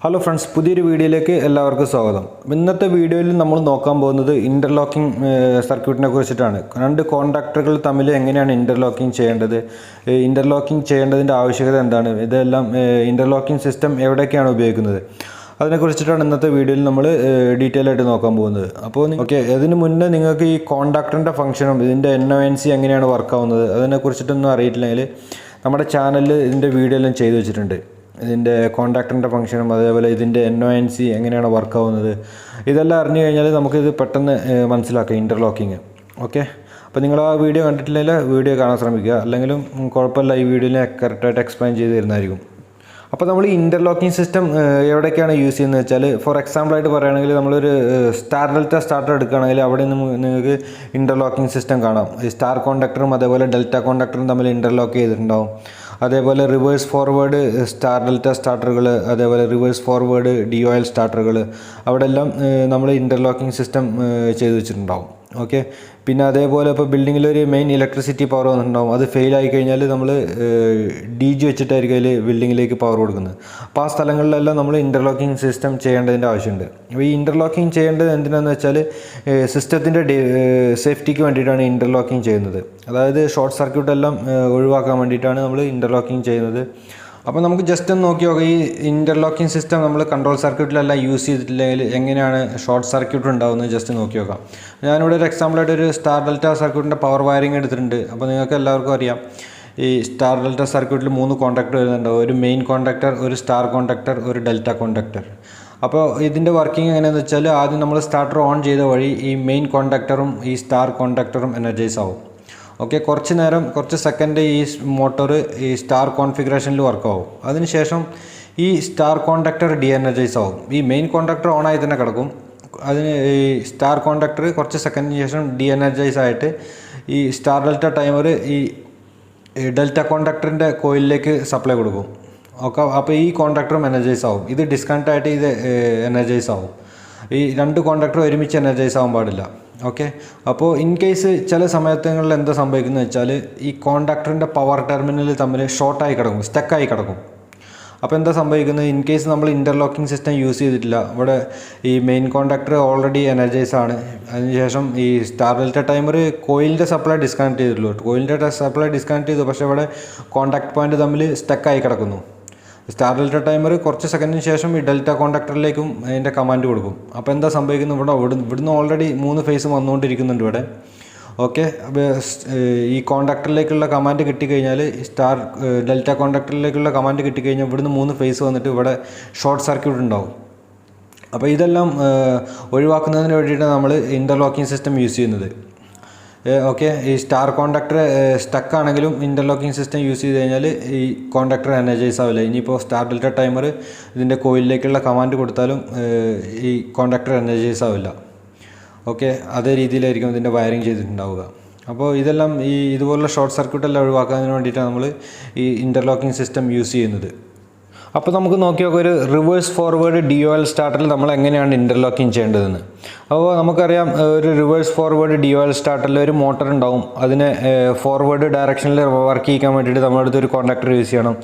Hello friends, പുതിയൊരു വീഡിയോയിലേക്ക് എല്ലാവർക്കും സ്വാഗതം. ഇന്നത്തെ വീഡിയോയിൽ നമ്മൾ നോക്കാൻ പോകുന്നത് ഇന്റർലോക്കിംഗ് സർക്യൂട്ടിനെ കുറിച്ചിട്ടാണ്. രണ്ട് കോണ്ടാക്ടറുകൾ തമ്മിൽ എങ്ങനെയാണ് ഇന്റർലോക്കിംഗ് ചെയ്യേണ്ടത്, ഇന്റർലോക്കിംഗ് ചെയ്യേണ്ടതിന്റെ ആവശ്യകത എന്താണ്, ഇതെല്ലാം ഇന്റർലോക്കിംഗ് സിസ്റ്റം എവിടെയൊക്കെയാണ് ഉപയോഗിക്കുന്നത്, അതിനെക്കുറിച്ചിട്ടാണ് ഇന്നത്തെ വീഡിയോയിൽ നമ്മൾ ഡീറ്റെയിൽ ആയിട്ട് നോക്കാൻ പോകുന്നത്. അപ്പോൾ അതിന് മുന്നേ നിങ്ങൾക്ക് ഈ കോണ്ടാക്ടറിൻ്റെ ഫംഗ്ഷനും ഇതിൻ്റെ NONC എങ്ങനെയാണ് വർക്ക് ആവുന്നത് അതിനെക്കുറിച്ചിട്ടൊന്നും അറിയിട്ടില്ലെങ്കിൽ നമ്മുടെ ചാനലിൽ ഇതിൻ്റെ വീഡിയോ എല്ലാം ചെയ്തു വെച്ചിട്ടുണ്ട്. ഇതിൻ്റെ കോണ്ടാക്ടറിൻ്റെ ഫംഗ്ഷനും അതേപോലെ ഇതിൻ്റെ NONC എങ്ങനെയാണ് വർക്ക് ആവുന്നത് ഇതെല്ലാം അറിഞ്ഞു കഴിഞ്ഞാൽ നമുക്കിത് പെട്ടെന്ന് മനസ്സിലാക്കാം ഇൻ്റർലോക്കിങ്. ഓക്കെ, അപ്പോൾ നിങ്ങൾ ആ വീഡിയോ കണ്ടിട്ടില്ലെങ്കിൽ വീഡിയോ കാണാൻ ശ്രമിക്കുക, അല്ലെങ്കിലും കുഴപ്പമില്ല, ഈ വീഡിയോയിൽ കറക്റ്റായിട്ട് എക്സ്പ്ലെയിൻ ചെയ്ത് തരുന്നതായിരിക്കും. അപ്പോൾ നമ്മൾ ഈ ഇൻ്റർലോക്കിംഗ് സിസ്റ്റം എവിടേക്കാണ് യൂസ് ചെയ്യുന്നത് വെച്ചാൽ, ഫോർ എക്സാമ്പിളായിട്ട് പറയുകയാണെങ്കിൽ നമ്മളൊരു സ്റ്റാർ ഡെൽറ്റ സ്റ്റാർട്ടർ എടുക്കുകയാണെങ്കിൽ അവിടെ നിങ്ങൾക്ക് ഇൻ്റർലോക്കിംഗ് സിസ്റ്റം കാണാം. ഈ സ്റ്റാർ കോണ്ടാക്ടറും അതേപോലെ ഡെൽറ്റ കോണ്ടാക്ടറും തമ്മിൽ ഇൻ്റർലോക്ക് ചെയ്തിട്ടുണ്ടാവും. അതേപോലെ റിവേഴ്സ് ഫോർവേഡ് സ്റ്റാർ ഡെൽറ്റ സ്റ്റാർട്ടറുകൾ, അതേപോലെ റിവേഴ്സ് ഫോർവേഡ് DOL സ്റ്റാർട്ടറുകൾ, അവിടെ എല്ലാം നമ്മൾ ഇൻ്റർലോക്കിംഗ് സിസ്റ്റം ചെയ്ത് വെച്ചിട്ടുണ്ടാവും. ഓക്കെ, പിന്നെ അതേപോലെ ഇപ്പോൾ ബിൽഡിങ്ങിലൊരു മെയിൻ ഇലക്ട്രിസിറ്റി പവർ വന്നിട്ടുണ്ടാവും, അത് ഫെയിൽ ആയി കഴിഞ്ഞാൽ നമ്മൾ DG വെച്ചിട്ടായിരിക്കും അതിൽ ബിൽഡിങ്ങിലേക്ക് പവർ കൊടുക്കുന്നത്. അപ്പോൾ ആ സ്ഥലങ്ങളിലെല്ലാം നമ്മൾ ഇൻ്റർലോക്കിംഗ് സിസ്റ്റം ചെയ്യേണ്ടതിൻ്റെ ആവശ്യമുണ്ട്. അപ്പോൾ ഈ ഇൻ്റർലോക്കിംഗ് ചെയ്യേണ്ടത് എന്തിനാണെന്ന് വെച്ചാൽ സിസ്റ്റത്തിൻ്റെ സേഫ്റ്റിക്ക് വേണ്ടിയിട്ടാണ് ഇൻ്റർലോക്കിംഗ് ചെയ്യുന്നത്. അതായത് ഷോർട്ട് സർക്യൂട്ട് എല്ലാം ഒഴിവാക്കാൻ വേണ്ടിയിട്ടാണ് നമ്മൾ ഇൻ്റർലോക്കിംഗ് ചെയ്യുന്നത്. അപ്പോൾ നമുക്ക് ജസ്റ്റ് ഒന്ന് നോക്കി നോക്കാം, ഈ ഇൻ്റർലോക്കിംഗ് സിസ്റ്റം നമ്മൾ കൺട്രോൾ സർക്യൂട്ടിലെല്ലാം യൂസ് ചെയ്തിട്ടില്ലെങ്കിൽ എങ്ങനെയാണ് ഷോർട്ട് സർക്യൂട്ട് ഉണ്ടാകുന്നത് ജസ്റ്റ് നോക്കി നോക്കാം. ഞാനിവിടെ ഒരു എക്സാമ്പിളായിട്ട് ഒരു സ്റ്റാർ ഡെൽറ്റ സർക്യൂട്ടിൻ്റെ പവർ വയറിംഗ് എടുത്തിട്ടുണ്ട്. അപ്പോൾ നിങ്ങൾക്ക് എല്ലാവർക്കും അറിയാം, ഈ സ്റ്റാർ ഡെൽറ്റ സർക്യൂട്ടിൽ 3 കോണ്ടാക്ടർ വരുന്നുണ്ട്. ഒരു മെയിൻ കോണ്ടാക്ടർ, ഒരു സ്റ്റാർ കോണ്ടാക്ടർ, ഒരു ഡെൽറ്റ കോണ്ടാക്ടർ. അപ്പോൾ ഇതിൻ്റെ വർക്കിംഗ് എങ്ങനെയാണെന്ന് വെച്ചാൽ, ആദ്യം നമ്മൾ സ്റ്റാർട്ടർ ഓൺ ചെയ്ത വഴി ഈ മെയിൻ കോണ്ടാക്ടറും ഈ സ്റ്റാർ കോണ്ടാക്ടറും എനർജൈസ് ആവും. ഓക്കെ, കുറച്ച് സെക്കൻഡ് ഈ മോട്ടോർ ഈ സ്റ്റാർ കോൺഫിഗറേഷനിൽ വർക്കാവും. അതിനുശേഷം ഈ സ്റ്റാർ കോണ്ടാക്ടർ എനർജൈസ് ആവും. ഈ മെയിൻ കോണ്ടാക്ടർ ഓണായി തന്നെ കിടക്കും. അതിന് ഈ സ്റ്റാർ കോണ്ടാക്ടർ കുറച്ച് സെക്കൻഡിന് ശേഷം എനർജൈസ് ആയിട്ട് ഈ സ്റ്റാർ ഡെൽറ്റ ടൈമർ ഈ ഡെൽറ്റ കോണ്ടാക്ടറിൻ്റെ കോയിലിലേക്ക് സപ്ലൈ കൊടുക്കും. ഓക്കെ, അപ്പോൾ ഈ കോണ്ടാക്ടറും എനർജൈസ് ആവും. ഇത് ഡിസ്കണക്റ്റ് ആയിട്ട് ഇത് എനർജൈസ് ആവും. ഈ 2 കോണ്ടാക്ടർ ഒരുമിച്ച് എനർജൈസ് ആവാൻ പാടില്ല. ഓക്കെ, അപ്പോൾ ഇൻ കേസ് ചില സമയങ്ങളിൽ എന്താ സംഭവിക്കുന്നത് വെച്ചാൽ, ഈ കോണ്ടാക്ടറിൻ്റെ പവർ ടെർമിനൽ തമ്മിൽ ഷോർട്ടായി കിടക്കും, സ്റ്റക്കായി കിടക്കും. അപ്പോൾ എന്താ സംഭവിക്കുന്നത്, ഇൻ കേസ് നമ്മൾ ഇൻ്റർലോക്കിംഗ് സിസ്റ്റം യൂസ് ചെയ്തിട്ടില്ല, ഇവിടെ ഈ മെയിൻ കോണ്ടാക്ടർ ഓൾറെഡി എനർജൈസ് ആണ്, അതിനുശേഷം ഈ സ്റ്റാർ ഡെൽറ്റ ടൈമർ കോയിലിൻ്റെ സപ്ലൈ ഡിസ്കണക്ട് ചെയ്തിട്ടുള്ളൂ, കോയിലിൻ്റെ സപ്ലൈ ഡിസ്കണക്ട് ചെയ്തു, പക്ഷേ ഇവിടെ കോണ്ടാക്ട് പോയിൻ്റ് തമ്മിൽ സ്റ്റക്കായി കിടക്കുന്നു. സ്റ്റാർ ഡെൽറ്റ ടൈമർ കുറച്ച് സെക്കൻഡിന് ശേഷം ഈ ഡെൽറ്റ കോണ്ടാക്ടറിലേക്കും അതിൻ്റെ കമാൻഡ് കൊടുക്കും. അപ്പോൾ എന്താ സംഭവിക്കുന്നത്, ഇവിടുന്ന് ഓൾറെഡി 3 ഫേസ് വന്നുകൊണ്ടിരിക്കുന്നുണ്ട് ഇവിടെ. ഓക്കെ, അപ്പോൾ ഈ കോണ്ടാക്ടറിലേക്കുള്ള കമാൻഡ് കിട്ടിക്കഴിഞ്ഞാൽ, ഡെൽറ്റ കോണ്ടാക്ടറിലേക്കുള്ള കമാൻഡ് കിട്ടിക്കഴിഞ്ഞാൽ ഇവിടുന്ന് 3 ഫേസ് വന്നിട്ട് ഇവിടെ ഷോർട്ട് സർക്യൂട്ട് ഉണ്ടാവും. അപ്പോൾ ഇതെല്ലാം ഒഴിവാക്കുന്നതിന് വേണ്ടിയിട്ടാണ് നമ്മൾ ഇൻ്റർലോക്കിംഗ് സിസ്റ്റം യൂസ് ചെയ്യുന്നത്. ഓക്കെ, ഈ സ്റ്റാർ കോണ്ടാക്ടർ സ്റ്റക്കാണെങ്കിലും ഇൻ്റർലോക്കിംഗ് സിസ്റ്റം യൂസ് ചെയ്ത് കഴിഞ്ഞാൽ ഈ കോണ്ടാക്ടർ എനർജൈസ് ആവില്ല. ഇനിയിപ്പോൾ സ്റ്റാർ ഡെൽറ്റ ടൈമർ ഇതിൻ്റെ കോയിലിലേക്കുള്ള കമാൻഡ് കൊടുത്താലും ഈ കോണ്ടാക്ടർ എനർജൈസ് ആവില്ല. ഓക്കെ, അതേ രീതിയിലായിരിക്കും ഇതിൻ്റെ വയറിങ് ചെയ്തിട്ടുണ്ടാവുക. അപ്പോൾ ഇതെല്ലാം ഇതുപോലുള്ള ഷോർട്ട് സർക്യൂട്ടെല്ലാം ഒഴിവാക്കുന്നതിന് വേണ്ടിയിട്ടാണ് നമ്മൾ ഈ ഇൻ്റർലോക്കിംഗ് സിസ്റ്റം യൂസ് ചെയ്യുന്നത്. അപ്പോൾ നമുക്ക് നോക്കി നോക്കാം, ഒരു റിവേഴ്സ് ഫോർവേഡ് DOL സ്റ്റാർട്ടറിൽ നമ്മൾ എങ്ങനെയാണ് ഇൻ്റർലോക്കിംഗ് ചെയ്യേണ്ടതെന്ന്. അപ്പോൾ നമുക്കറിയാം, ഒരു റിവേഴ്സ് ഫോർവേഡ് DOL സ്റ്റാർട്ടറിൽ ഒരു മോട്ടർ ഉണ്ടാവും. അതിനെ ഫോർവേഡ് ഡയറക്ഷനിൽ വർക്ക് ചെയ്യിക്കാൻ വേണ്ടിയിട്ട് നമ്മളടുത്ത് ഒരു കോണ്ടാക്ടർ യൂസ് ചെയ്യണം.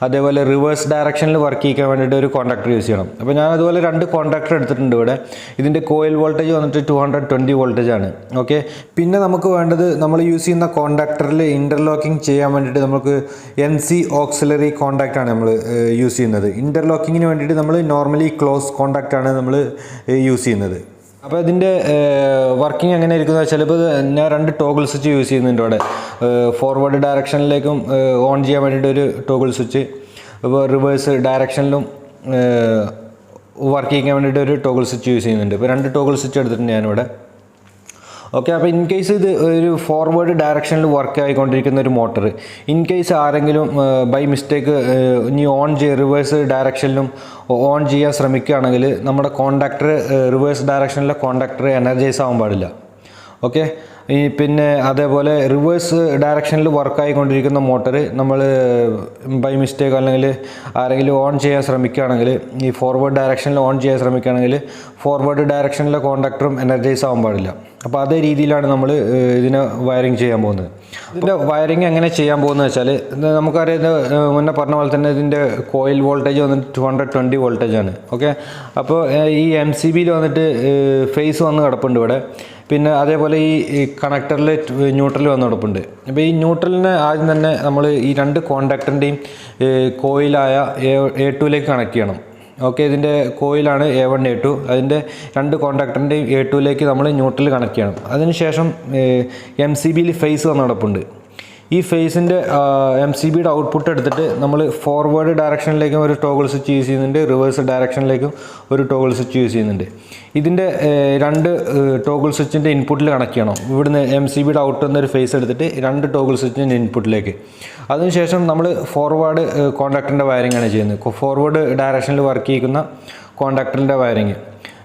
അതേപോലെ റിവേഴ്സ് ഡയറക്ഷനിൽ വർക്ക് ചെയ്യിക്കാൻ വേണ്ടിയിട്ട് ഒരു കോണ്ടാക്ടർ യൂസ് ചെയ്യണം. അപ്പോൾ ഞാൻ അതുപോലെ 2 കോണ്ടാക്ടർ എടുത്തിട്ടുണ്ട് ഇവിടെ. ഇതിൻ്റെ കോയിൽ വോൾട്ടേജ് വന്നിട്ട് 220 വോൾട്ടേജ് ആണ്. ഓക്കെ, പിന്നെ നമുക്ക് വേണ്ടത്, നമ്മൾ യൂസ് ചെയ്യുന്ന കോണ്ടാക്ടറിൽ ഇൻ്റർലോക്കിംഗ് ചെയ്യാൻ വേണ്ടിയിട്ട് നമുക്ക് NC ഓക്സിലറി കോണ്ടാക്റ്റാണ് നമ്മൾ യൂസ് ചെയ്യുന്നത്. ഇൻ്റർലോക്കിങ്ങിന് വേണ്ടിയിട്ട് നമ്മൾ നോർമലി ക്ലോസ് കോണ്ടാക്റ്റാണ് നമ്മൾ യൂസ് ചെയ്യുന്നത്. അപ്പോൾ ഇതിൻ്റെ വർക്കിംഗ് എങ്ങനെ ഇരിക്കുന്നത് വെച്ചാൽ, ഇപ്പോൾ ഞാൻ 2 ടോഗിൾ സ്വിച്ച് യൂസ് ചെയ്യുന്നുണ്ട് ഇവിടെ. ഫോർവേഡ് ഡയറക്ഷനിലേക്കും ഓൺ ചെയ്യാൻ വേണ്ടിയിട്ട് ഒരു ടോഗിൾ സ്വിച്ച്, ഇപ്പോൾ റിവേഴ്സ് ഡയറക്ഷനിലും വർക്ക് ചെയ്യാൻ വേണ്ടിയിട്ട് ഒരു ടോഗിൾ സ്വിച്ച് യൂസ് ചെയ്യുന്നുണ്ട്. ഇപ്പോൾ 2 ടോഗിൾ സ്വിച്ച് എടുത്തിട്ടുണ്ട് ഞാനിവിടെ. ഓക്കെ, അപ്പോൾ ഇൻ കേസ് ഇത് ഒരു ഫോർവേഡ് ഡയറക്ഷനിൽ വർക്ക് ആയിക്കൊണ്ടിരിക്കുന്ന ഒരു മോട്ടർ, ഇൻ കേസ് ആരെങ്കിലും ബൈ മിസ്റ്റേക്ക് ഇനി റിവേഴ്സ് ഡയറക്ഷനിലും ഓൺ ചെയ്യാൻ ശ്രമിക്കുകയാണെങ്കിൽ നമ്മുടെ കോണ്ടാക്ടർ റിവേഴ്സ് ഡയറക്ഷനിലെ കോണ്ടാക്ടർ എനർജൈസ് ആവാൻ പാടില്ല. ഓക്കെ, പിന്നെ അതേപോലെ റിവേഴ്സ് ഡയറക്ഷനിൽ വർക്കായിക്കൊണ്ടിരിക്കുന്ന മോട്ടർ നമ്മൾ ബൈ മിസ്റ്റേക്ക് അല്ലെങ്കിൽ ആരെങ്കിലും ഓൺ ചെയ്യാൻ ശ്രമിക്കുകയാണെങ്കിൽ ഈ ഫോർവേഡ് ഡയറക്ഷനിൽ ഓൺ ചെയ്യാൻ ശ്രമിക്കുകയാണെങ്കിൽ ഫോർവേഡ് ഡയറക്ഷനിലെ കോണ്ടാക്ടറും എനർജൈസ് ആവാൻ പാടില്ല. അപ്പോൾ അതേ രീതിയിലാണ് നമ്മൾ ഇതിനെ വയറിങ് ചെയ്യാൻ പോകുന്നത്. ഇതിൻ്റെ വയറിങ് എങ്ങനെ ചെയ്യാൻ പോകുന്നത് വെച്ചാൽ നമുക്കറിയാം മുന്നേ പറഞ്ഞ പോലെ തന്നെ ഇതിൻ്റെ കോയിൽ വോൾട്ടേജ് വന്നിട്ട് 220 വോൾട്ടേജാണ്. ഓക്കെ, അപ്പോൾ ഈ MCBയിൽ വന്നിട്ട് ഫേസ് വന്ന് കിടപ്പുണ്ട് ഇവിടെ. പിന്നെ അതേപോലെ ഈ കണക്ടറിൽ ന്യൂട്രൽ വന്ന് കിടപ്പുണ്ട്. അപ്പോൾ ഈ ന്യൂട്രലിനെ ആദ്യം തന്നെ നമ്മൾ ഈ രണ്ട് കോണ്ടാക്ടറിൻ്റെയും കോയിലായ A2ലേക്ക് കണക്ട് ചെയ്യണം. ഓക്കെ, ഇതിൻ്റെ കോയിലാണ് A1 A2, അതിൻ്റെ രണ്ട് കോണ്ടാക്ടറിൻ്റെയും A2ലേക്ക് നമ്മൾ ന്യൂട്രൽ കണക്ട് ചെയ്യണം. അതിനുശേഷം MCBയിൽ ഫേസ് വന്ന് കിടപ്പുണ്ട്. ഈ ഫേസിൻ്റെ MCBയുടെ ഔട്ട്പുട്ട് എടുത്തിട്ട് നമ്മൾ ഫോർവേഡ് ഡയറക്ഷനിലേക്കും ഒരു ടോഗിൾ സ്വിച്ച് യൂസ് ചെയ്യുന്നുണ്ട്, റിവേഴ്സ് ഡയറക്ഷനിലേക്കും ഒരു ടോഗിൾ സ്വിച്ച് യൂസ് ചെയ്യുന്നുണ്ട്. ഇതിൻ്റെ രണ്ട് ടോഗിൾ സ്വിച്ചിൻ്റെ ഇൻപുട്ടിൽ കണക്ട് ചെയ്യണം. ഇവിടുന്ന് MCBയുടെ ഔട്ട് എന്നൊരു ഫേസ് എടുത്തിട്ട് രണ്ട് ടോഗിൾ സ്വിച്ചിൻ്റെ ഇൻപുട്ടിലേക്ക്. അതിനുശേഷം നമ്മൾ ഫോർവേഡ് കോണ്ടാക്ടറിൻ്റെ വയറിംഗ് ആണ് ചെയ്യുന്നത്. ഫോർവേഡ് ഡയറക്ഷനിൽ വർക്ക് ചെയ്യുന്ന കോണ്ടാക്ടറിൻ്റെ വയറിംഗ്.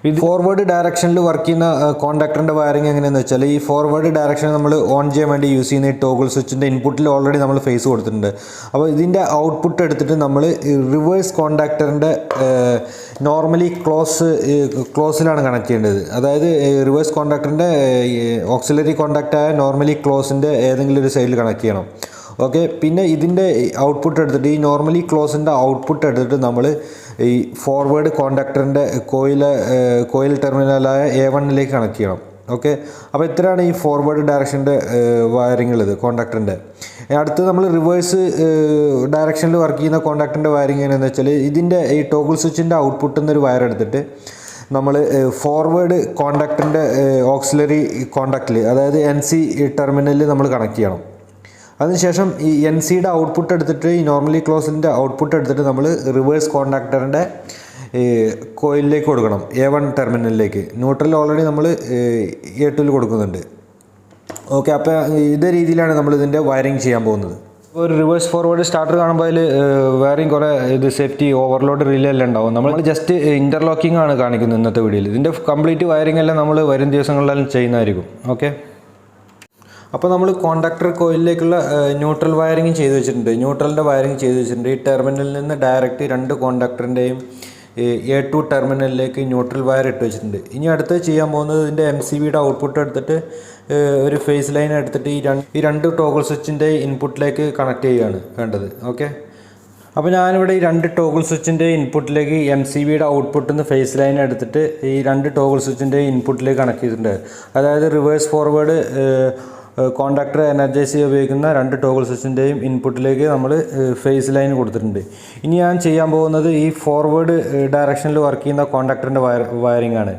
ഇത് ഫോർവേഡ് ഡയറക്ഷനിൽ വർക്ക് ചെയ്യുന്ന കോണ്ടാക്ടറിൻ്റെ വയറിംഗ് എങ്ങനെയാണെന്ന് വെച്ചാൽ ഈ ഫോർവേഡ് ഡയറക്ഷൻ നമ്മൾ ഓൺ ചെയ്യാൻ വേണ്ടി യൂസ് ചെയ്യുന്ന ഈ ടോഗിൾ സ്വിച്ചിൻ്റെ ഇൻപുട്ടിൽ ഓൾറെഡി നമ്മൾ ഫേസ് കൊടുത്തിട്ടുണ്ട്. അപ്പോൾ ഇതിൻ്റെ ഔട്ട്പുട്ട് എടുത്തിട്ട് നമ്മൾ റിവേഴ്സ് കോണ്ടാക്ടറിൻ്റെ നോർമലി ക്ലോസിലാണ് കണക്ട് ചെയ്യേണ്ടത്. അതായത് റിവേഴ്സ് കോണ്ടാക്ടറിൻ്റെ ഓക്സിലറി കോണ്ടാക്റ്റായ നോർമലി ക്ലോസിൻ്റെ ഏതെങ്കിലും ഒരു സൈഡിൽ കണക്ട് ചെയ്യണം. ഓക്കെ, പിന്നെ ഇതിൻ്റെ ഔട്ട്പുട്ട് എടുത്തിട്ട് ഈ നോർമലി ക്ലോസിൻ്റെ ഔട്ട്പുട്ട് എടുത്തിട്ട് നമ്മൾ ഈ ഫോർവേഡ് കോണ്ടാക്ടറിൻ്റെ കോയിൽ ടെർമിനലായ A1ലേക്ക് കണക്ട് ചെയ്യണം. ഓക്കെ, അപ്പോൾ ഇത്രയാണ് ഈ ഫോർവേഡ് ഡയറക്ഷൻ്റെ വയറിംഗ് ഉള്ളത് കോണ്ടാക്ടറിൻ്റെ. അടുത്ത് നമ്മൾ റിവേഴ്സ് ഡയറക്ഷനിൽ വർക്ക് ചെയ്യുന്ന കോണ്ടാക്ടറിൻ്റെ വയറിംഗ് എങ്ങനെയാണെന്ന് വെച്ചാൽ ഇതിൻ്റെ ഈ ടോഗിൾ സ്വിച്ചിൻ്റെ ഔട്ട്പുട്ടിൽ നിന്നൊരു വയർ എടുത്തിട്ട് നമ്മൾ ഫോർവേഡ് കോണ്ടാക്ടറിൻ്റെ ഓക്സിലറി കോണ്ടാക്റ്റിൽ, അതായത് NC ടെർമിനലിൽ നമ്മൾ കണക്ട് ചെയ്യണം. അതിനുശേഷം ഈ NCയുടെ ഔട്ട്പുട്ട് എടുത്തിട്ട് ഈ നോർമലി ക്ലോസിൻ്റെ ഔട്ട്പുട്ട് എടുത്തിട്ട് നമ്മൾ റിവേഴ്സ് കോണ്ടാക്ടറിൻ്റെ കോയിലിലേക്ക് കൊടുക്കണം, A1 ടെർമിനലിലേക്ക്. ന്യൂട്രൽ ഓൾറെഡി നമ്മൾ A2ൽ കൊടുക്കുന്നുണ്ട്. ഓക്കെ, അപ്പോൾ ഇതേ രീതിയിലാണ് നമ്മൾ ഇതിൻ്റെ വയറിംഗ് ചെയ്യാൻ പോകുന്നത്. ഒരു റിവേഴ്സ് ഫോർവേഡ് സ്റ്റാർട്ടർ കാണുമ്പോൾ അതിൽ വയറിംഗ് കുറേ സേഫ്റ്റി ഓവർലോഡ് റിലേ എല്ലാം ഉണ്ടാവും. നമ്മൾ ജസ്റ്റ് ഇൻ്റർലോക്കിംഗ് ആണ് കാണിക്കുന്നത് ഇന്നത്തെ വീഡിയോയിൽ. ഇതിൻ്റെ കംപ്ലീറ്റ് വയറിംഗ് എല്ലാം നമ്മൾ വരും ദിവസങ്ങളിലെല്ലാം ചെയ്യുന്നതായിരിക്കും. ഓക്കെ, അപ്പോൾ നമ്മൾ കോണ്ടാക്ടർ കോയിലിലേക്കുള്ള ന്യൂട്രൽ വയറിംഗ് ചെയ്ത് വെച്ചിട്ടുണ്ട്. ന്യൂട്രലിൻ്റെ വയറിംഗ് ചെയ്ത് വെച്ചിട്ടുണ്ട്. ഈ ടെർമിനലിൽ നിന്ന് ഡയറക്റ്റ് രണ്ട് കോണ്ടാക്ടറിൻ്റെയും A2 ടെർമിനലിലേക്ക് ന്യൂട്രൽ വയർ ഇട്ട് വെച്ചിട്ടുണ്ട്. ഇനി അടുത്ത് ചെയ്യാൻ പോകുന്നത് ഇതിൻ്റെ MCBയുടെ ഔട്ട്പുട്ട് എടുത്തിട്ട് ഒരു ഫേസ് ലൈൻ എടുത്തിട്ട് ഈ രണ്ട് ടോഗിൾ സ്വിച്ചിൻ്റെ ഇൻപുട്ടിലേക്ക് കണക്ട് ചെയ്യുകയാണ് വേണ്ടത്. ഓക്കെ, അപ്പോൾ ഞാനിവിടെ ഈ രണ്ട് ടോഗിൾ സ്വിച്ചിൻ്റെ ഇൻപുട്ടിലേക്ക് MCBയുടെ ഔട്ട്പുട്ടിൽ നിന്ന് ഫേസ് ലൈൻ എടുത്തിട്ട് ഈ രണ്ട് ടോഗിൾ സ്വിച്ചിൻ്റെ ഇൻപുട്ടിലേക്ക് കണക്ട് ചെയ്തിട്ടുണ്ട്. അതായത് റിവേഴ്സ് ഫോർവേഡ് കോണ്ടാക്ടർ എനർജൈസ് ഉപയോഗിക്കുന്ന രണ്ട് ടോഗിൾ സ്വിച്ചിൻ്റെയും ഇൻപുട്ടിലേക്ക് നമ്മൾ ഫേസ് ലൈൻ കൊടുത്തിട്ടുണ്ട്. ഇനി ഞാൻ ചെയ്യാൻ പോകുന്നത് ഈ ഫോർവേഡ് ഡയറക്ഷനിൽ വർക്ക് ചെയ്യുന്ന കോണ്ടാക്ടറിൻ്റെ വയറിംഗ് ആണ്.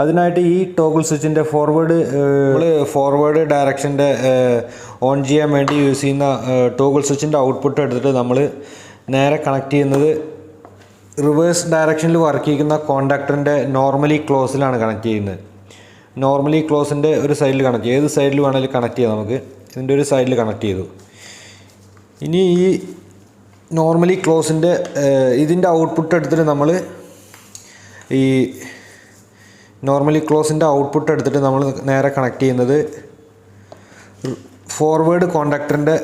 അതിനായിട്ട് ഈ ടോഗിൾ സ്വിച്ചിൻ്റെ ഫോർവേഡ് ഡയറക്ഷൻ്റെ ഓൺ ചെയ്യാൻ വേണ്ടി യൂസ് ചെയ്യുന്ന ടോഗിൾ സ്വിച്ചിൻ്റെ ഔട്ട്പുട്ട് എടുത്തിട്ട് നമ്മൾ നേരെ കണക്ട് ചെയ്യുന്നത് റിവേഴ്സ് ഡയറക്ഷനിൽ വർക്ക് ചെയ്യുന്ന കോണ്ടാക്ടറിൻ്റെ നോർമലി ക്ലോസിലാണ് കണക്ട് ചെയ്യുന്നത്. നോർമലി ക്ലോസിൻ്റെ ഒരു സൈഡിൽ കണക്ട് ചെയ്യും. ഏത് സൈഡിൽ വേണമെങ്കിലും കണക്ട് ചെയ്യാം. നമുക്ക് ഇതിൻ്റെ ഒരു സൈഡിൽ കണക്ട് ചെയ്തു. ഇനി ഈ നോർമലി ക്ലോസിൻ്റെ ഇതിൻ്റെ ഔട്ട്പുട്ട് എടുത്തിട്ട് നമ്മൾ ഈ നോർമലി ക്ലോസിൻ്റെ ഔട്ട്പുട്ട് എടുത്തിട്ട് നമ്മൾ നേരെ കണക്ട് ചെയ്യുന്നത് ഫോർവേഡ് കോണ്ടാക്ടറിൻ്റെ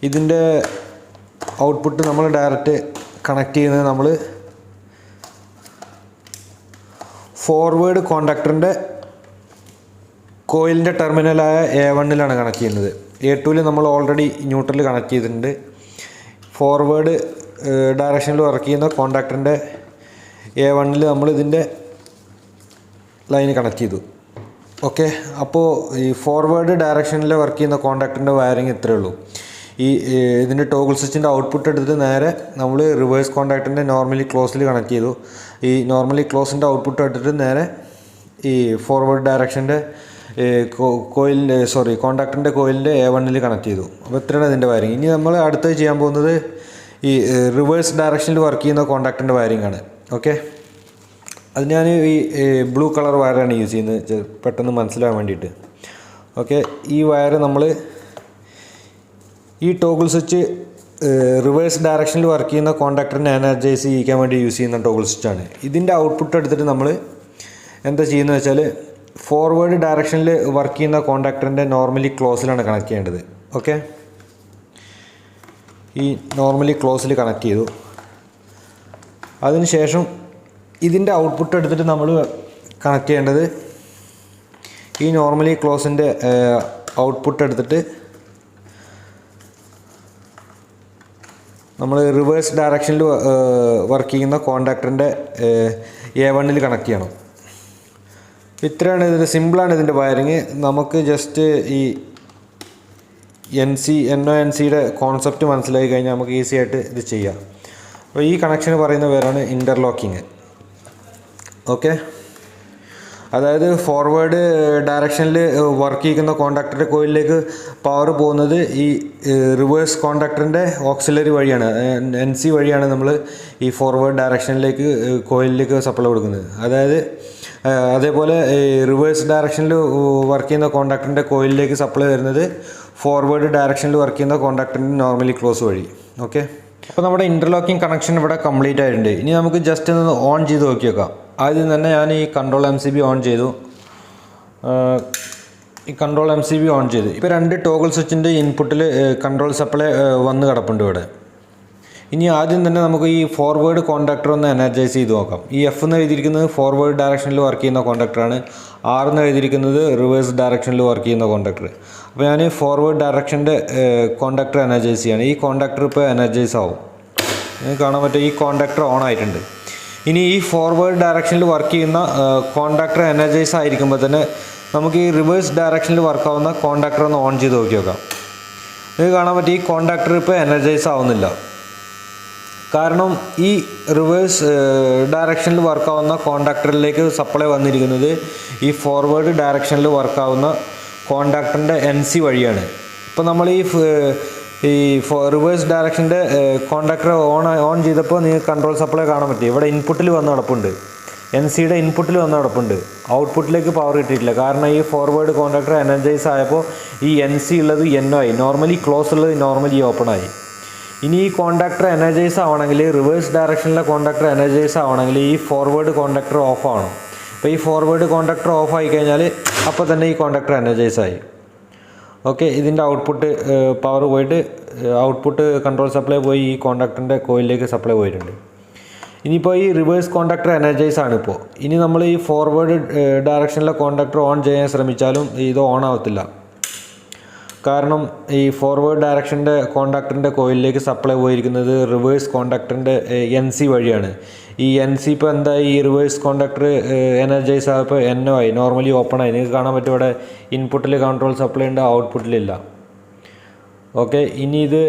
ഇതിൻ്റെ ഔട്ട്പുട്ട് നമ്മൾ ഡയറക്റ്റ് കണക്ട് ചെയ്യുന്നത് നമ്മൾ ഫോർവേഡ് കോണ്ടാക്ടറിൻ്റെ കോയിലിൻ്റെ ടെർമിനലായ A1ലാണ് കണക്ട് ചെയ്യുന്നത്. A2ൽ നമ്മൾ ഓൾറെഡി ന്യൂട്രൽ കണക്ട് ചെയ്തിട്ടുണ്ട്. ഫോർവേഡ് ഡയറക്ഷനിൽ വർക്ക് ചെയ്യുന്ന കോണ്ടാക്ടറിൻ്റെ A1ൽ നമ്മൾ ഇതിൻ്റെ ലൈൻ കണക്ട് ചെയ്തു. ഓക്കെ, അപ്പോൾ ഈ ഫോർവേഡ് ഡയറക്ഷനിൽ വർക്ക് ചെയ്യുന്ന കോണ്ടാക്ടറിൻ്റെ വയറിംഗ് ഇത്രയേ ഉള്ളൂ. ഇതിൻ്റെ ടോഗിൾ സ്വിച്ചിൻ്റെ ഔട്ട്പുട്ട് എടുത്തിട്ട് നേരെ നമ്മൾ റിവേഴ്സ് കോണ്ടാക്ടറിൻ്റെ നോർമലി ക്ലോസിൽ കണക്ട് ചെയ്തു. ഈ നോർമലി ക്ലോസിൻ്റെ ഔട്ട്പുട്ട് എടുത്തിട്ട് നേരെ ഈ ഫോർവേഡ് ഡയറക്ഷൻ്റെ കോണ്ടാക്ടറിൻ്റെ കോയിലിൻ്റെ A1ൽ കണക്ട് ചെയ്തു. അപ്പോൾ ഇത്രയാണ് ഇതിൻ്റെ വയറിംഗ്. ഇനി നമ്മൾ അടുത്ത് ചെയ്യാൻ പോകുന്നത് ഈ റിവേഴ്സ് ഡയറക്ഷനിൽ വർക്ക് ചെയ്യുന്ന കോണ്ടാക്ടറിൻ്റെ വയറിംഗ് ആണ്. ഓക്കെ, അത് ഞാൻ ഈ ബ്ലൂ കളർ വയറാണ് യൂസ് ചെയ്യുന്നത് പെട്ടെന്ന് മനസ്സിലാകാൻ വേണ്ടിയിട്ട്. ഓക്കെ, ഈ വയർ നമ്മൾ ഈ ടോഗിൾ സ്വിച്ച് റിവേഴ്സ് ഡയറക്ഷനിൽ വർക്ക് ചെയ്യുന്ന കോണ്ടാക്ടറിനെ എനർജൈസ് ചെയ്യിക്കാൻ വേണ്ടി യൂസ് ചെയ്യുന്ന ടോഗിൾ സ്വിച്ചാണ്. ഇതിൻ്റെ ഔട്ട്പുട്ട് എടുത്തിട്ട് നമ്മൾ എന്താ ചെയ്യുന്നത് വെച്ചാൽ ഫോർവേഡ് ഡയറക്ഷനിൽ വർക്ക് ചെയ്യുന്ന കോണ്ടാക്ടറിൻ്റെ നോർമലി ക്ലോസിലാണ് കണക്ട് ചെയ്യേണ്ടത്. ഓക്കെ, ഈ നോർമലി ക്ലോസിൽ കണക്ട് ചെയ്തു. അതിനുശേഷം ഇതിൻ്റെ ഔട്ട്പുട്ട് എടുത്തിട്ട് നമ്മൾ കണക്ട് ചെയ്യേണ്ടത് ഈ നോർമലി ക്ലോസിൻ്റെ ഔട്ട്പുട്ട് എടുത്തിട്ട് നമ്മൾ റിവേഴ്സ് ഡയറക്ഷനിൽ വർക്ക് ചെയ്യുന്ന കോണ്ടാക്ടറിൻ്റെ A1 കണക്ട് ചെയ്യണം. ഇത്രയാണ് ഇതിൻ്റെ സിമ്പിളാണ് ഇതിൻ്റെ വയറിങ്. നമുക്ക് ജസ്റ്റ് ഈ NO/NCയുടെ കോൺസെപ്റ്റ് മനസ്സിലാക്കി കഴിഞ്ഞാൽ നമുക്ക് ഈസി ആയിട്ട് ഇത് ചെയ്യാം. അപ്പോൾ ഈ കണക്ഷന് പറയുന്ന പേരാണ് ഇൻ്റർലോക്കിങ്. ഓക്കെ, അതായത് ഫോർവേഡ് ഡയറക്ഷനിൽ വർക്ക് ചെയ്യുന്ന കോണ്ടാക്ടറുടെ കോയിലിലേക്ക് പവർ പോകുന്നത് ഈ റിവേഴ്സ് കോണ്ടാക്ടറിൻ്റെ ഓക്സിലറി വഴിയാണ്, NC വഴിയാണ് നമ്മൾ ഈ ഫോർവേഡ് ഡയറക്ഷനിലേക്ക് കോയിലിലേക്ക് സപ്ലൈ കൊടുക്കുന്നത്. അതായത് അതേപോലെ റിവേഴ്സ് ഡയറക്ഷനിൽ വർക്ക് ചെയ്യുന്ന കോണ്ടാക്ടറിൻ്റെ കോയിലിലേക്ക് സപ്ലൈ വരുന്നത് ഫോർവേഡ് ഡയറക്ഷനിൽ വർക്ക് ചെയ്യുന്ന കോണ്ടാക്ടറിൻ്റെ നോർമലി ക്ലോസ് വഴി. ഓക്കെ, അപ്പോൾ നമ്മുടെ ഇൻ്റർലോക്കിംഗ് കണക്ഷൻ ഇവിടെ കംപ്ലീറ്റ് ആയിട്ടുണ്ട്. ഇനി നമുക്ക് ജസ്റ്റ് ഒന്ന് ഓൺ ചെയ്ത് നോക്കി വെക്കാം. ആദ്യം തന്നെ ഞാൻ ഈ കൺട്രോൾ MCB ഓൺ ചെയ്തു. ഈ കൺട്രോൾ MCB ഓൺ ചെയ്തു. ഇപ്പോൾ 2 ടോഗിൾ സ്വിച്ചിൻ്റെ ഇൻപുട്ടിൽ കൺട്രോൾ സപ്ലൈ വന്ന് കിടപ്പുണ്ട് ഇവിടെ. ഇനി ആദ്യം തന്നെ നമുക്ക് ഈ ഫോർവേഡ് കോണ്ടാക്ടർ ഒന്ന് എനർജൈസ് ചെയ്ത് നോക്കാം. ഈ F എന്ന് എഴുതിയിരിക്കുന്നത് ഫോർവേഡ് ഡയറക്ഷനിൽ വർക്ക് ചെയ്യുന്ന കോണ്ടാക്ടറാണ്. R എന്ന് എഴുതിയിരിക്കുന്നത് റിവേഴ്സ് ഡയറക്ഷനിൽ വർക്ക് ചെയ്യുന്ന കോണ്ടാക്ടർ. അപ്പോൾ ഞാൻ ഫോർവേഡ് ഡയറക്ഷൻ്റെ കോണ്ടാക്ടർ എനർജൈസ് ചെയ്യാണ്. ഈ കോണ്ടാക്ടർ ഇപ്പോൾ എനർജൈസ് ആവും. നിങ്ങൾക്ക് കാണാൻ പറ്റും, ഈ കോണ്ടാക്ടർ ഓൺ ആയിട്ടുണ്ട്. ഇനി ഈ ഫോർവേഡ് ഡയറക്ഷനിൽ വർക്ക് ചെയ്യുന്ന കോണ്ടാക്ടർ എനർജൈസ് ആയിരിക്കുമ്പോൾ തന്നെ നമുക്ക് ഈ റിവേഴ്സ് ഡയറക്ഷനിൽ വർക്കാവുന്ന കോണ്ടാക്ടർ ഒന്ന് ഓൺ ചെയ്ത് നോക്കി നോക്കാം. നിങ്ങൾക്ക് കാണാൻ പറ്റും, ഈ കോണ്ടാക്ടർ ഇപ്പോൾ എനർജൈസ് ആവുന്നില്ല. കാരണം ഈ റിവേഴ്സ് ഡയറക്ഷനിൽ വർക്കാവുന്ന കോണ്ടാക്ടറിലേക്ക് സപ്ലൈ വന്നിരിക്കുന്നത് ഈ ഫോർവേഡ് ഡയറക്ഷനിൽ വർക്കാവുന്ന കോണ്ടാക്ടറിൻ്റെ NC വഴിയാണ്. ഇപ്പോൾ നമ്മൾ ഈ റിവേഴ്സ് ഡയറക്ഷൻ്റെ കോണ്ടാക്ടർ ഓൺ ചെയ്തപ്പോൾ നിങ്ങൾക്ക് കൺട്രോൾ സപ്ലൈ കാണാൻ പറ്റും. ഇവിടെ ഇൻപുട്ടിൽ വന്ന് നടപ്പുണ്ട്, NCയുടെ ഇൻപുട്ടിൽ വന്ന് നടപ്പുണ്ട്. ഔട്ട്പുട്ടിലേക്ക് പവർ കിട്ടിയിട്ടില്ല. കാരണം ഈ ഫോർവേഡ് കോണ്ടാക്ടർ എനർജൈസ് ആയപ്പോൾ ഈ NC ഉള്ളത് NO ആയി, നോർമലി ക്ലോസ് ഉള്ളത് നോർമലി ഓപ്പൺ ആയി. ഇനി ഈ കോണ്ടാക്ടർ എനർജൈസ് ആവണമെങ്കിൽ, റിവേഴ്സ് ഡയറക്ഷനിലെ കോണ്ടാക്ടർ എനർജൈസ് ആവണമെങ്കിൽ ഈ ഫോർവേഡ് കോണ്ടാക്ടർ ഓഫ് ആവണം. അപ്പോൾ ഈ ഫോർവേഡ് കോണ്ടാക്ടർ ഓഫ് ആയി കഴിഞ്ഞാൽ അപ്പോൾ തന്നെ ഈ കോണ്ടാക്ടർ എനർജൈസ് ആയി. ഓക്കെ, ഇതിൻ്റെ ഔട്ട്പുട്ട് പവർ പോയിട്ട് ഔട്ട്പുട്ട് കൺട്രോൾ സപ്ലൈ പോയി ഈ കോണ്ടാക്ടറിൻ്റെ കോയിലിലേക്ക് സപ്ലൈ പോയിട്ടുണ്ട്. ഇനിയിപ്പോൾ ഈ റിവേഴ്സ് കോണ്ടാക്ടർ എനർജൈസ് ആണ്. ഇപ്പോൾ ഇനി നമ്മൾ ഈ ഫോർവേഡ് ഡയറക്ഷനിലെ കോണ്ടാക്ടർ ഓൺ ചെയ്യാൻ ശ്രമിച്ചാലും ഇത് ഓൺ ആവത്തില്ല. കാരണം ഈ ഫോർവേഡ് ഡയറക്ഷൻ്റെ കോണ്ടാക്ടറിൻ്റെ കോയിലിലേക്ക് സപ്ലൈ പോയിരിക്കുന്നത് റിവേഴ്സ് കോണ്ടാക്ടറിൻ്റെ NC വഴിയാണ്. ഈ NC ഇപ്പോൾ എന്തായി, ഈ റിവേഴ്സ് കോണ്ടാക്ടർ എനർജൈസ് ആയപ്പോൾ NO ആയി, നോർമലി ഓപ്പൺ ആയി. നിങ്ങൾക്ക് കാണാൻ പറ്റും ഇവിടെ ഇൻപുട്ടിൽ കൺട്രോൾ സപ്ലൈ ഉണ്ട്, ഔട്ട്പുട്ടിലില്ല. ഓക്കെ, ഇനി ഇത്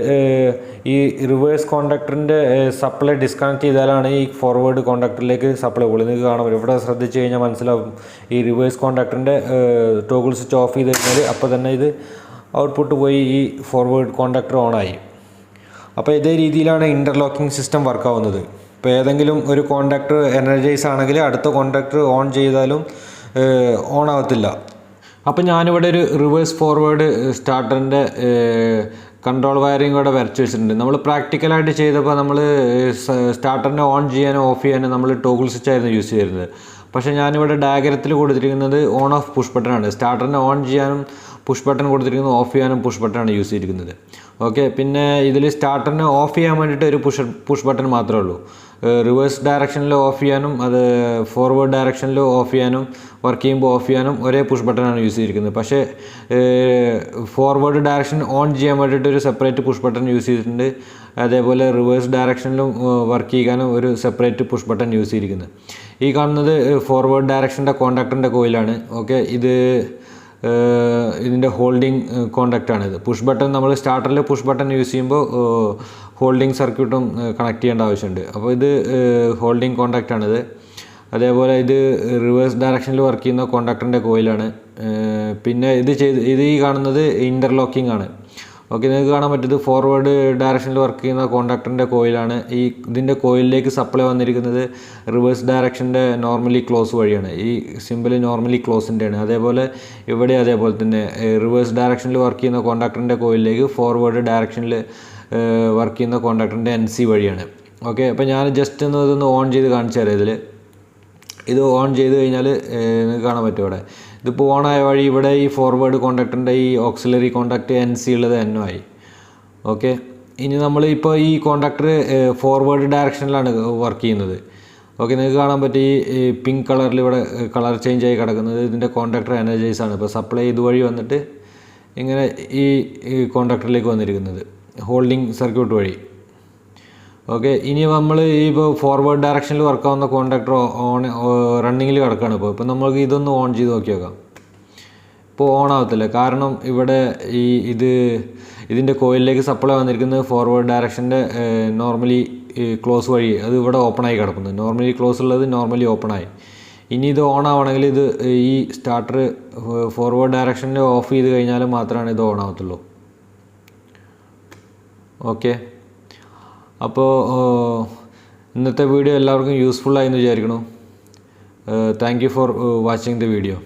ഈ റിവേഴ്സ് കോണ്ടാക്ടറിൻ്റെ സപ്ലൈ ഡിസ്കണക്ട് ചെയ്താലാണ് ഈ ഫോർവേഡ് കോണ്ടാക്ടറിലേക്ക് സപ്ലൈ പോകുന്നത്. നിങ്ങൾക്ക് കാണാൻ പറ്റും, ഇവിടെ ശ്രദ്ധിച്ച് കഴിഞ്ഞാൽ മനസ്സിലാവും. ഈ റിവേഴ്സ് കോണ്ടാക്ടറിൻ്റെ ടോഗിൾ സ്വിച്ച് ഓഫ് ചെയ്ത് കഴിഞ്ഞാൽ അപ്പോൾ തന്നെ ഇത് ഔട്ട്പുട്ട് പോയി ഈ ഫോർവേഡ് കോണ്ടാക്ടർ ഓണായി. അപ്പോൾ ഇതേ രീതിയിലാണ് ഇൻ്റർലോക്കിംഗ് സിസ്റ്റം വർക്കാവുന്നത്. ഇപ്പോൾ ഏതെങ്കിലും ഒരു കോണ്ടാക്ടർ എനർജൈസ് ആണെങ്കിൽ അടുത്ത കോണ്ടാക്ടർ ഓൺ ചെയ്താലും ഓൺ ആവത്തില്ല. അപ്പോൾ ഞാനിവിടെ ഒരു റിവേഴ്സ് ഫോർവേഡ് സ്റ്റാർട്ടറിൻ്റെ കൺട്രോൾ വയറിംഗ് കൂടെ വരച്ച് വെച്ചിട്ടുണ്ട്. നമ്മൾ പ്രാക്ടിക്കലായിട്ട് ചെയ്തപ്പോൾ നമ്മൾ സ്റ്റാർട്ടറിനെ ഓൺ ചെയ്യാനും ഓഫ് ചെയ്യാനും നമ്മൾ ടോഗിൾ സ്വിച്ച് ആയിരുന്നു യൂസ് ചെയ്തിരുന്നത്. പക്ഷേ ഞാനിവിടെ ഡയഗ്രത്തിൽ കൊടുത്തിരിക്കുന്നത് ഓൺ ഓഫ് പുഷ് ബട്ടണാണ്. സ്റ്റാർട്ടറിനെ ഓൺ ചെയ്യാനും പുഷ് ബട്ടൺ കൊടുത്തിരിക്കുന്നത്, ഓഫ് ചെയ്യാനും പുഷ് ബട്ടണാണ് യൂസ് ചെയ്തിരിക്കുന്നത്. ഓക്കെ, പിന്നെ ഇതിൽ സ്റ്റാർട്ടറിനെ ഓഫ് ചെയ്യാൻ വേണ്ടിയിട്ട് ഒരു പുഷ് ബട്ടൺ മാത്രമേ ഉള്ളൂ. റിവേഴ്സ് ഡയറക്ഷനിൽ ഓഫ് ചെയ്യാനും അത് ഫോർവേഡ് ഡയറക്ഷനിൽ ഓഫ് ചെയ്യാനും വർക്ക് ചെയ്യുമ്പോൾ ഓഫ് ചെയ്യാനും ഒരേ പുഷ് ബട്ടണാണ് യൂസ് ചെയ്തിരിക്കുന്നത്. പക്ഷേ ഫോർവേഡ് ഡയറക്ഷൻ ഓൺ ചെയ്യാൻ വേണ്ടിയിട്ട് ഒരു സെപ്പറേറ്റ് പുഷ് ബട്ടൺ യൂസ് ചെയ്തിട്ടുണ്ട്. അതേപോലെ റിവേഴ്സ് ഡയറക്ഷനിലും വർക്ക് ചെയ്യാനും ഒരു സെപ്പറേറ്റ് പുഷ് ബട്ടൺ യൂസ് ചെയ്തിരിക്കുന്നത്. ഈ കാണുന്നത് ഫോർവേഡ് ഡയറക്ഷൻ്റെ കോണ്ടാക്ടറിൻ്റെ കോയിലാണ്. ഓക്കെ, ഇതിൻ്റെ ഹോൾഡിംഗ് കോണ്ടാക്റ്റാണിത്. പുഷ് ബട്ടൺ നമ്മൾ സ്റ്റാർട്ടറിൽ പുഷ് ബട്ടൺ യൂസ് ചെയ്യുമ്പോൾ ഹോൾഡിംഗ് സർക്യൂട്ടും കണക്ട് ചെയ്യേണ്ട ആവശ്യമുണ്ട്. അപ്പോൾ ഇത് ഹോൾഡിംഗ് കോണ്ടാക്റ്റാണിത്. അതേപോലെ ഇത് റിവേഴ്സ് ഡയറക്ഷനിൽ വർക്ക് ചെയ്യുന്ന കോണ്ടാക്ടറിൻ്റെ കോയിലാണ്. പിന്നെ ഇത് ഈ കാണുന്നത് ഇൻ്റർലോക്കിംഗ് ആണ്. ഓക്കെ, നിങ്ങൾക്ക് കാണാൻ പറ്റുന്നത് ഫോർവേഡ് ഡയറക്ഷനിൽ വർക്ക് ചെയ്യുന്ന കോണ്ടാക്ടറിൻ്റെ കോയിലാണ്. ഇതിൻ്റെ കോയിലിലേക്ക് സപ്ലൈ വന്നിരിക്കുന്നത് റിവേഴ്സ് ഡയറക്ഷൻ്റെ നോർമലി ക്ലോസ് വഴിയാണ്. ഈ സിമ്പിൾ നോർമലി ക്ലോസിൻ്റെയാണ്. അതേപോലെ ഇവിടെ അതേപോലെ തന്നെ റിവേഴ്സ് ഡയറക്ഷനിൽ വർക്ക് ചെയ്യുന്ന കോണ്ടാക്ടറിൻ്റെ കോയിലിലേക്ക് ഫോർവേഡ് ഡയറക്ഷനിൽ വർക്ക് ചെയ്യുന്ന കോണ്ടാക്ടറിൻ്റെ NC വഴിയാണ്. ഓക്കെ, അപ്പോൾ ഞാൻ ജസ്റ്റ് ഇതൊന്ന് ഓൺ ചെയ്ത് കാണിച്ചു തരാം. ഇത് ഓൺ ചെയ്ത് കഴിഞ്ഞാൽ നിങ്ങൾക്ക് കാണാൻ പറ്റും. ഇവിടെ ഇതിപ്പോൾ ഓണായ വഴി ഇവിടെ ഈ ഫോർവേഡ് കോണ്ടാക്ടറിൻ്റെ ഈ ഓക്സിലറി കോണ്ടാക്ട് NC ഉള്ളത് NO ആയി. ഓക്കെ, ഇനി നമ്മൾ ഇപ്പോൾ ഈ കോണ്ടാക്ടർ ഫോർവേഡ് ഡയറക്ഷനിലാണ് വർക്ക് ചെയ്യുന്നത്. ഓക്കെ, നിങ്ങൾക്ക് കാണാൻ പറ്റും ഈ പിങ്ക് കളറിൽ ഇവിടെ കളർ ചേഞ്ച് ആയി കിടക്കുന്നത് ഇതിൻ്റെ കോണ്ടാക്ടർ എനർജൈസ് ആണ്. ഇപ്പോൾ സപ്ലൈ ഇതുവഴി വന്നിട്ട് ഇങ്ങനെ ഈ കോണ്ടാക്ടറിലേക്ക് വന്നിരിക്കുന്നത് ഹോൾഡിംഗ് സർക്യൂട്ട് വഴി. ഓക്കെ, ഇനി നമ്മൾ ഈ ഇപ്പോൾ ഫോർവേഡ് ഡയറക്ഷനിൽ വർക്കാവുന്ന കോണ്ടാക്ടർ റണ്ണിങ്ങിൽ കിടക്കുകയാണ്. ഇപ്പോൾ നമ്മൾക്ക് ഇതൊന്ന് ഓൺ ചെയ്ത് നോക്കി നോക്കാം. ഇപ്പോൾ ഓൺ ആവത്തില്ല, കാരണം ഇവിടെ ഇതിൻ്റെ കോയിലിലേക്ക് സപ്ലൈ വന്നിരിക്കുന്നത് ഫോർവേഡ് ഡയറക്ഷൻ്റെ നോർമലി ക്ലോസ് വഴി അത് ഇവിടെ ഓപ്പണായി കിടക്കുന്നത്. നോർമലി ക്ലോസ് ഉള്ളത് നോർമലി ഓപ്പണായി. ഇനി ഇത് ഓൺ ആവണമെങ്കിൽ ഇത് ഈ സ്റ്റാർട്ടർ ഫോർവേഡ് ഡയറക്ഷനിൽ ഓഫ് ചെയ്ത് കഴിഞ്ഞാൽ മാത്രമാണ് ഇത് ഓൺ ആവത്തുള്ളൂ. ഓക്കെ, അപ്പോൾ ഇന്നത്തെ വീഡിയോ എല്ലാവർക്കും യൂസ്ഫുൾ ആയി എന്ന് വിചാരിക്കുന്നു. Thank you for watching the video.